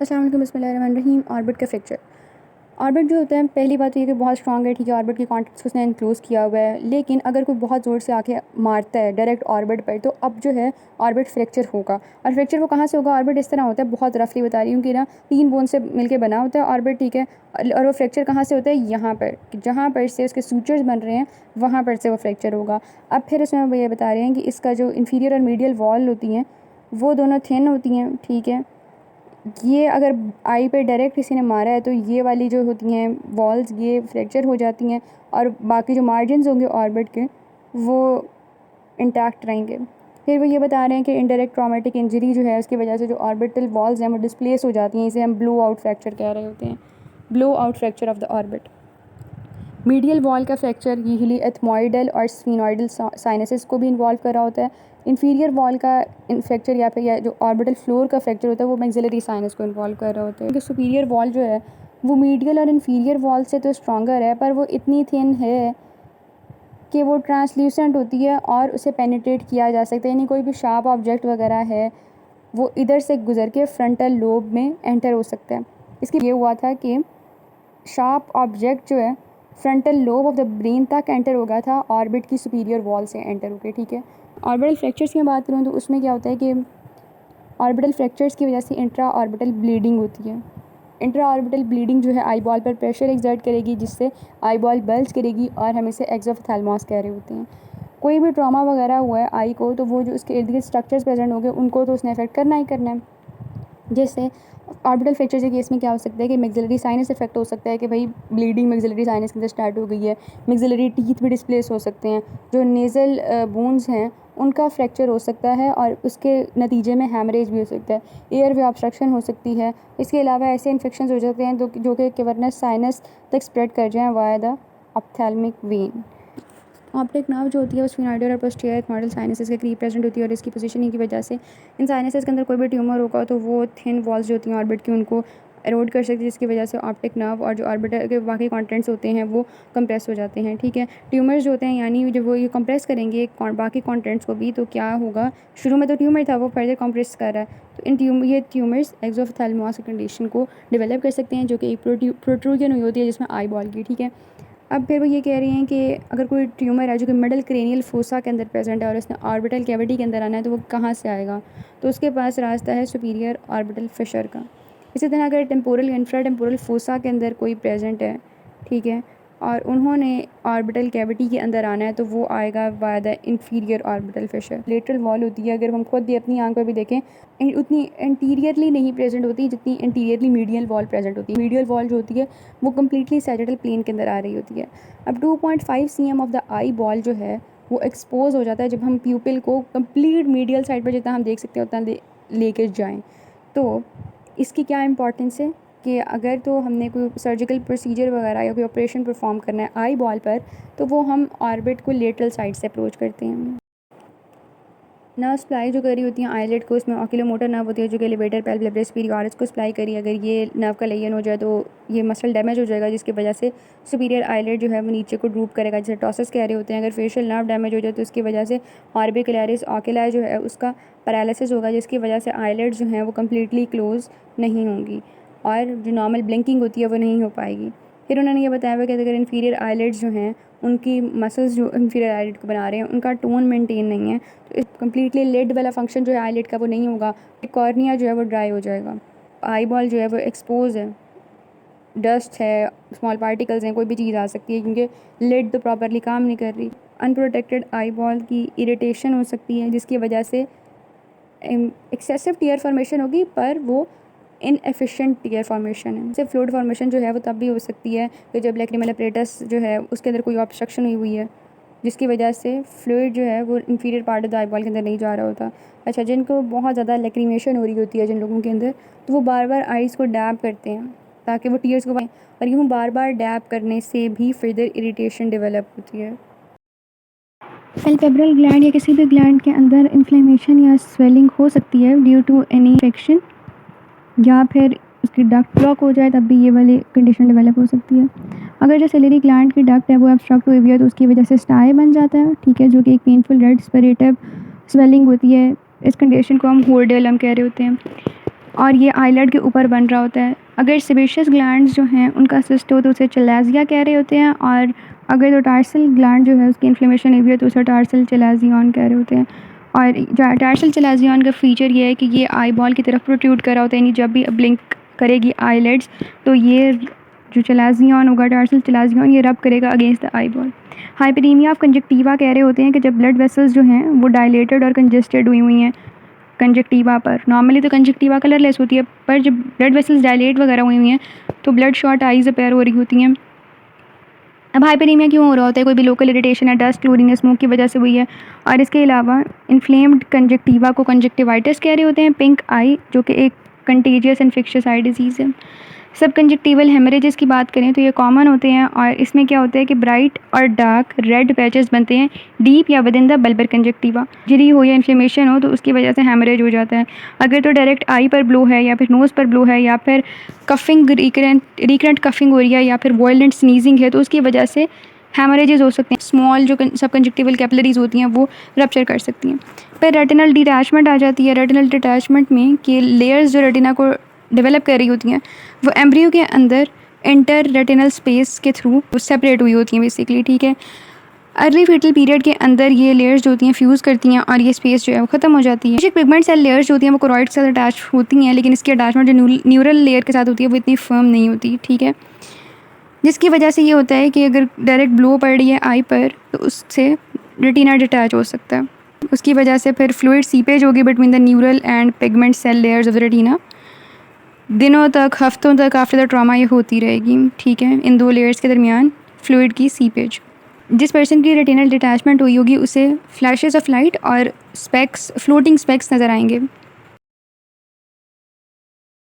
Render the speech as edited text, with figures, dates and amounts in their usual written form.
अस्सलाम वालेकुम, बिस्मिल्लाहिर्रहमानिर्रहीम। ऑर्बिट का फ्रैक्चर। ऑर्बिट जो होता है, पहली बात तो ये कि बहुत स्ट्रॉन्ग है, ठीक है। ऑर्बिट के कॉन्टेक्ट्स उसने इनक्लोज किया हुआ है, लेकिन अगर कोई बहुत ज़ोर से आके मारता है डायरेक्ट ऑर्बिट पर, तो अब जो है ऑर्बिट फ्रैक्चर होगा। और फ्रैक्चर वो कहाँ से होगा? ऑर्बिट इस तरह होता है, बहुत रफली बता रही हूँ कि ना 3 बोन से मिलके बना होता है ऑर्बिट, ठीक है। और वो फ्रैक्चर कहाँ से होता है? यहाँ पर, जहाँ पर से उसके सूचर्स बन रहे हैं वहाँ पर से वो फ्रैक्चर होगा। अब फिर उसमें वो ये बता रहे हैं कि इसका जो इंफीरियर और मीडियल वॉल होती हैं वो दोनों थिन होती हैं, ठीक है। ये अगर आई पे डायरेक्ट किसी ने मारा है तो ये वाली जो होती हैं वॉल्स, ये फ्रैक्चर हो जाती हैं, और बाकी जो मार्जिन्स होंगे ऑर्बिट के वो इंटैक्ट रहेंगे। फिर वो ये बता रहे हैं कि इनडायरेक्ट ट्रॉमेटिक इंजरी जो है उसकी वजह से जो ऑर्बिटल वॉल्स हैं वो डिस्प्लेस हो जाती हैं, इसे हम ब्लो आउट फ्रैक्चर कह रहे होते हैं, blow out fracture of the orbit. Medial wall का फ्रैक्चर यूजुअली एथमॉइडल और स्फीनॉइडल साइनसेस को भी इन्वॉल्व कर रहा होता है। इंफीरियर वॉल का फ्रैक्चर या फिर जो ऑर्बिटल फ्लोर का फ्रैक्चर होता है वो मैक्सिलरी साइनस को इन्वॉल्व कर रहा होता है। क्योंकि सुपीरियर वॉल जो है वो मीडियल और इन्फीरियर वॉल से तो स्ट्रॉन्गर है, पर वो इतनी थिन है कि वो ट्रांसल्यूसेंट होती है और उसे पेनिट्रेट किया जा सकता है, यानी कोई भी शार्प ऑब्जेक्ट वगैरह है वो इधर से गुजर के फ्रंटल लोब में एंटर हो सकता है। इसकी ये हुआ था कि शार्प ऑब्जेक्ट जो है frontal lobe of the brain तक एंटर हो गया था, ऑर्बिट की सुपीरियर वॉल से एंटर हो गया, ठीक है। ऑर्बिटल फ्रैक्चर्स की बात करूँ तो उसमें क्या होता है कि ऑर्बिटल फ्रैक्चर्स की वजह से इंट्रा ऑर्बिटल ब्लीडिंग होती है। इंट्रा ऑर्बिटल ब्लीडिंग जो है आई बॉल पर प्रेशर एक्सर्ट करेगी, जिससे आई बॉल बल्ज करेगी, और हम इसे एक्सोप्थेल्मोस कह रहे होते हैं। कोई भी ट्रॉमा वगैरह हुआ है आई को, तो वो जो उसके इर्द गिर्द स्ट्रक्चर्स प्रेजेंट हो गए उनको तो उसने अफेक्ट करना ही करना है। जैसे ऑर्बिटल फ्रैक्चर के केस में क्या हो सकता है कि मैक्सिलरी साइनस इफेक्ट हो सकता है, कि भाई ब्लीडिंग मैक्सिलरी साइनस के अंदर स्टार्ट हो गई है। मैक्सिलरी टीथ भी डिस्प्लेस हो सकते हैं। जो नेज़ल बोन्स हैं उनका फ्रैक्चर हो सकता है, और उसके नतीजे में हैमरेज भी हो सकता है। एयर वे ऑब्स्ट्रक्शन हो सकती है। इसके अलावा ऐसे इन्फेक्शन हो सकते हैं जो कि कैवर्नस साइनस तक स्प्रेड कर जाएँ via the ophthalmic when. Optic nerve जो होती है वो स्फीनॉइडल और पोस्टीरियर एथमॉइडल साइनसेस के करीब प्रेजेंट होती है, और इसकी पोजीशनिंग की वजह से इन साइनसेस के अंदर कोई भी ट्यूमर होगा तो वो थिन वॉल्स जो होती हैं ऑर्बिट की उनको एरोड कर सकती है, जिसकी वजह से ऑप्टिक नर्व और जो ऑर्बिटर के बाकी कंटेंट्स होते हैं वो कंप्रेस हो जाते हैं, ठीक है। ट्यूमर्स जो होते हैं, यानी जब वो ये कंप्रेस करेंगे बाकी कंटेंट्स को भी, तो क्या होगा? शुरू में तो ट्यूमर था, वो फर्दर कंप्रेस कर रहा है, तो ये ट्यूमर्स एक्सोप्थेल्मोस कंडीशन को डेवलप कर सकते हैं, जो कि एक प्रोट्रूजन हुई होती है जिसमें आई बॉल की, ठीक है। अब फिर वो ये कह रही हैं कि अगर कोई ट्यूमर है जो कि मिडल क्रेनियल फोसा के अंदर प्रेजेंट है और उसने ऑर्बिटल कैविटी के अंदर आना है, तो वो कहाँ से आएगा? तो उसके पास रास्ता है सुपीरियर ऑर्बिटल फिशर का। इसी तरह अगर टेम्पोरल इंफ्रा टेम्पोरल फोसा के अंदर कोई प्रेजेंट है, ठीक है, और उन्होंने ऑर्बिटल कैविटी के अंदर आना है, तो वो आएगा via the inferior orbital Fisher. Lateral wall होती है, अगर हम खुद भी अपनी आंख पर भी देखें, उतनी इंटीरियरली नहीं प्रेजेंट होती जितनी इंटीरियरली मीडियल वॉल प्रेजेंट होती है। मीडियल वॉल जो होती है वो कम्प्लीटली सैजिटल प्लेन के अंदर आ रही होती है। अब 2.5 cm of the eye ball जो है वो एक्सपोज हो जाता है जब हम प्यूपिल को कंप्लीट मीडियल साइड पर जितना हम देख सकते हैं उतना लेके जाएं। तो इसकी क्या इंपॉर्टेंस है कि अगर तो हमने कोई सर्जिकल प्रोसीजर वगैरह या कोई ऑपरेशन परफॉर्म करना है आई बॉल पर, तो वो हम ऑर्बिट को लेटरल साइड से अप्रोच करते हैं। नर्व सप्लाई जो करी होती है आईलेट को, उसमें ऑक्यूलोमोटर नर्व होती है जो कि एलिवेटर पैल्पेब्रस स्पीरियरिस को सप्लाई करी। अगर ये नर्व का लेजन हो जाए तो ये मसल डैमेज हो जाएगा, जिसकी वजह से सुपीरियर आईलेट जो है वो नीचे को ड्रूप करेगा, जैसे टॉसस कह रहे होते हैं। अगर फेशियल नर्व डैमेज हो जाए तो उसकी वजह से ऑर्बिकुलरिस ऑक्यूला जो है उसका पैरालिसिस होगा, जिसकी वजह से आईलेट जो हैं वो कम्प्लीटली क्लोज नहीं होंगी और जो नॉर्मल ब्लिंकिंग होती है वो नहीं हो पाएगी। फिर उन्होंने ये बताया हुआ कि अगर इन्फीरियर आईलेट्स जो हैं उनकी मसल्स जो इन्फीरियर आईलेट को बना रहे हैं उनका टोन मेंटेन नहीं है, तो इस कम्प्लीटली लिड वाला फंक्शन जो है आईलेट का वो नहीं होगा। कॉर्निया जो है वो ड्राई हो जाएगा। आई बॉल जो है वो एक्सपोज है, डस्ट है, स्मॉल पार्टिकल्स हैं, कोई भी चीज़ आ सकती है क्योंकि लिड तो प्रॉपरली काम नहीं कर रही। अनप्रोटेक्टेड आई बॉल की इरिटेशन हो सकती है, जिसकी वजह से एक्सेसिव टीयर फॉर्मेशन होगी, पर वो इनएफिशिएंट टीयर फॉर्मेशन है। जैसे फ्लूइड फॉर्मेशन जो है वो तब भी हो सकती है कि जब लैक्रिमल अपरेटस जो है उसके अंदर कोई ऑब्स्ट्रक्शन हुई है, जिसकी वजह से फ्लूइड जो है वो inferior part of the eye ball के अंदर नहीं जा रहा होता। अच्छा, जिनको बहुत ज़्यादा लैक्रिमेशन हो रही होती है जिन लोगों के अंदर, तो वो बार बार आइज़ को डैब करते हैं ताकि वो टीयर्स को, और यूँ बार बार डैब करने से भी फर्दर इरिटेशन डेवलप होती है। पैल्पेब्रल ग्लैंड या किसी भी ग्लैंड के अंदर इन्फ्लेमेशन या स्वेलिंग हो सकती है ड्यू टू एनी इन्फेक्शन, या फिर उसकी डक्ट ब्लॉक हो जाए तब भी ये वाली कंडीशन डेवलप हो सकती है। अगर जो सेलेरी ग्लैंड की डक्ट है वो ऑब्स्ट्रक्ट हुई हुई है तो उसकी वजह से स्टाई बन जाता है, ठीक है, जो कि एक पेनफुल रेड स्पिरेटिव स्वेलिंग होती है। इस कंडीशन को हम होर्डेलम कह रहे होते हैं। और ये आईलेड के ऊपर बन रहा होता है। अगर सेबेशियस ग्लैंड्स जो हैं उनका सिस्ट हो तो उसे चैलेजिया कह रहे होते हैं, और अगर तो टार्सल ग्लैंड जो है उसकी इन्फ्लेमेशन हुई है तो उसे टार्सल चैलेजियन कह रहे होते हैं। और टार्सल चैलेजियन का फीचर ये है कि ये आई बॉल की तरफ प्रोट्रूड कर रहा होता है, यानी जब भी ब्लिंक करेगी आईलेड्स तो ये जो चैलेजियन होगा, टार्सल चैलेजियन, ये रब करेगा against the eye ball. Hyperaemia of conjunctiva कह रहे होते हैं कि जब ब्लड वेसल्स जो हैं वो डायलेटेड और कंजेस्टेड हुई हुई हैं कंजक्टिवा पर। नॉर्मली तो कंजक्टिवा कलरलेस होती है, पर जब ब्लड वेसल्स डायलेट वगैरह हुई हुई हैं तो ब्लड शॉट आइज अपेयर हो रही होती हैं। अब हाइपरीमिया क्यों हो रहा होता है? कोई भी लोकल इरिटेशन है, डस्ट, क्लोरिंग या स्मोक की वजह से हुई है। और इसके अलावा इन्फ्लेम्ड कंजक्टिवा को कंजक्टिवाइटिस कह रहे होते हैं। पिंक आई जो कि एक कंटेजियस इन्फेक्शियस आई डिजीज़ है। सब कंजक्टिवल हेमरेजेस की बात करें तो ये कॉमन होते हैं, और इसमें क्या होता है कि ब्राइट और डार्क रेड पैचेस बनते हैं डीप या with in the bulbar conjunctiva. Injury हो या इन्फ्लेमेशन हो तो उसकी वजह से हेमरेज हो जाता है। अगर तो डायरेक्ट आई पर ब्लो है या फिर नोज़ पर ब्लो है या फिर कफिंग रिकरेंट कफिंग हो रही है या फिर वायलेंट स्नीजिंग है तो उसकी वजह से हेमरेजेस हो सकते हैं। स्मॉल जो सब कंजक्टिवल कैपिलरीज होती हैं वो रप्चर कर सकती हैं। फिर रेटिनल डिटैचमेंट आ जाती है। रेटिनल डिटैचमेंट में कि लेयर्स जो रेटिना को डेवलप कर रही होती हैं वो एम्ब्रियो के अंदर इंटर रेटिनल स्पेस के थ्रू सेपरेट हुई होती हैं बेसिकली, ठीक है। अर्ली फीटल पीरियड के अंदर ये लेयर्स जो होती हैं फ्यूज़ करती हैं और ये स्पेस जो है वो ख़त्म हो जाती है। पिगमेंट सेल लेयर्स जो होती हैं वो कोरॉइड के साथ अटैच होती हैं, लेकिन इसकी अटैचमेंट जो न्यूरल लेयर के साथ होती है वो इतनी फर्म नहीं होती, ठीक है। जिसकी वजह से ये होता है कि अगर डायरेक्ट ब्लो पड़ रही है आई पर तो उससे रेटिना डिटैच हो सकता है। उसकी वजह से फिर फ्लूइड सीपेज होगी between the neural and pigment cell layers of the retina. दिनों तक, हफ्तों तक आफ्टर द ट्रॉमा ये होती रहेगी, ठीक है। इन दो लेयर्स के दरमियान फ्लूइड की सीपेज। जिस पर्सन की रेटिनल डिटैचमेंट हुई होगी उसे फ्लैशेस ऑफ लाइट और स्पेक्स, फ्लोटिंग स्पेक्स नज़र आएंगे।